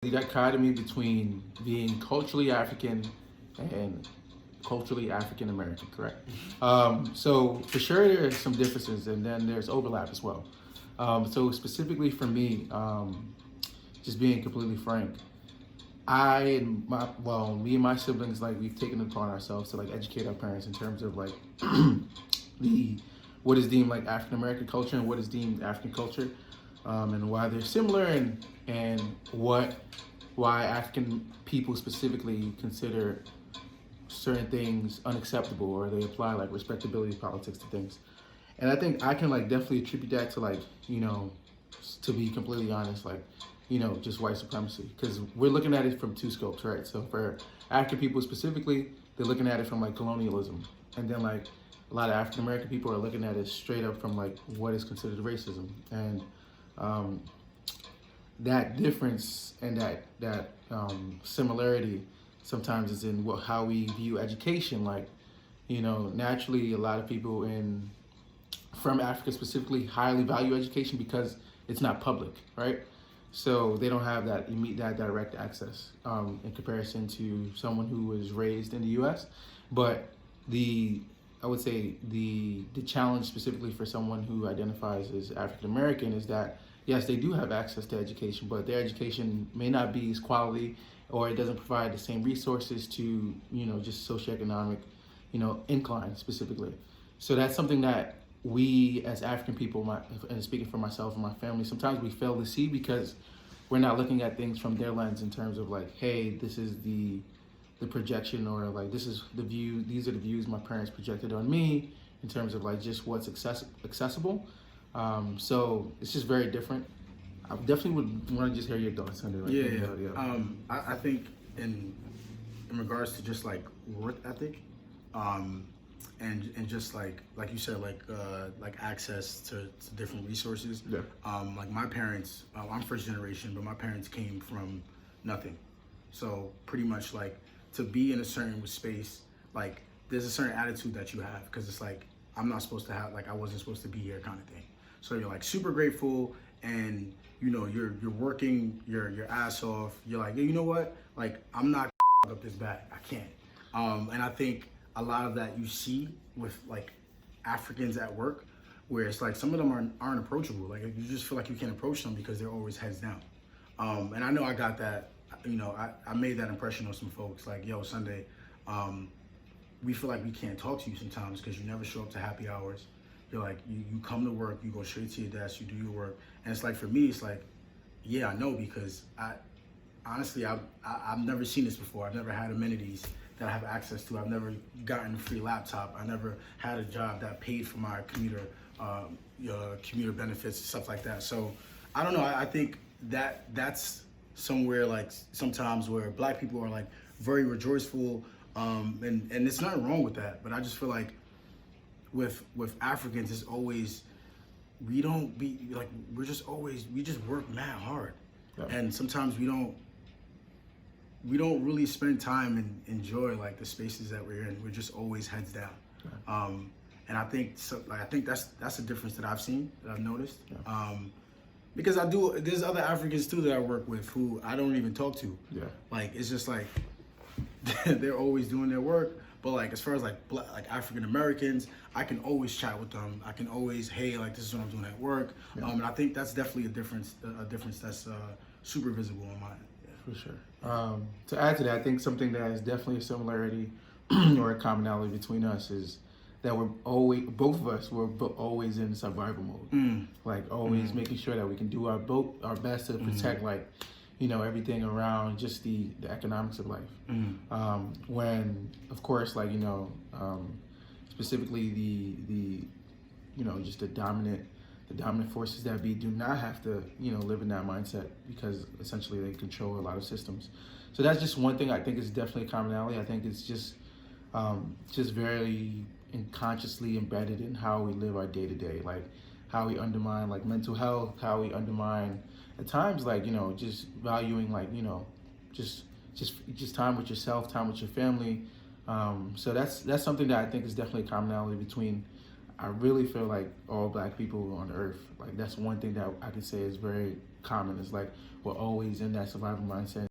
The dichotomy between being culturally African and culturally African American, correct? So for sure there's some differences and then there's overlap as well. So specifically for me, just being completely frank, me and my siblings, like we've taken it upon ourselves to like educate our parents in terms of like the what is deemed like African American culture and what is deemed African culture, and why they're similar and why African people specifically consider certain things unacceptable or they apply like respectability politics to things. And I think I can like definitely attribute that to like, to be completely honest, like, just white supremacy. Because we're looking at it from two scopes, right? So for African people specifically, they're looking at it from like colonialism. And then like a lot of African American people are looking at it straight up from like what is considered racism. And that difference and that similarity sometimes is in how we view education. Like, naturally, a lot of people from Africa specifically highly value education because it's not public, right? So they don't have that direct access in comparison to someone who was raised in the U.S. But I would say the challenge specifically for someone who identifies as African American is that yes, they do have access to education, but their education may not be as quality, or it doesn't provide the same resources to just socioeconomic incline specifically. So that's something that we as African people, and speaking for myself and my family, sometimes we fail to see because we're not looking at things from their lens in terms of like, hey, this is the projection, or like this is the view, these are the views my parents projected on me in terms of like just what's accessible. So it's just very different. I definitely would want to just hear your thoughts on it. Like, I think in regards to just like work ethic, and just like you said, like access to different resources. Yeah. Like my parents, I'm first generation, but my parents came from nothing. So pretty much like to be in a certain space, like there's a certain attitude that you have because it's like I'm not supposed to have, like I wasn't supposed to be here kind of thing. So you're like super grateful and you're working your ass off. You're like, you know what? Like I'm not up this bag. I can't. And I think a lot of that you see with like Africans at work, where it's like some of them aren't approachable. Like you just feel like you can't approach them because they're always heads down. And I know I got that. I made that impression on some folks. Like, yo, Sunday, we feel like we can't talk to you sometimes because you never show up to happy hours. You're like, you come to work, you go straight to your desk, you do your work. And it's like, for me, it's like, yeah, I know, because honestly, I've never seen this before. I've never had amenities that I have access to. I've never gotten a free laptop. I never had a job that paid for my commuter benefits and stuff like that. So I don't know. I think that's somewhere like sometimes where black people are like very rejoiceful, and there's nothing wrong with that. But I just feel like with Africans, it's always, we don't be like, we just work mad hard. Yeah. And sometimes we don't really spend time and enjoy like the spaces that we're in. We're just always heads down. Yeah. And I think that's a difference that I've seen, that I've noticed. Yeah. Because there's other Africans too that I work with who I don't even talk to. Yeah. Like it's just like they're always doing their work. But like as far as like African Americans, I can always chat with them. I can always, hey, like this is what I'm doing at work. Yeah. And I think that's definitely a difference that's super visible in mine. Yeah. For sure. To add to that, I think something that is definitely a similarity or a commonality between us is that both of us were always in survival mode. Like always making sure that we can do our best to protect everything around just the economics of life. When of course specifically the just the dominant forces that be do not have to live in that mindset because essentially they control a lot of systems. So that's just one thing I think is definitely a commonality. I think it's just very unconsciously embedded in how we live our day-to-day, like how we undermine like mental health, how we undermine at times just valuing just time with yourself, time with your family. So that's something that I think is definitely a commonality between I really feel like all black people on earth, like that's one thing that I can say is very common. It's like we're always in that survival mindset.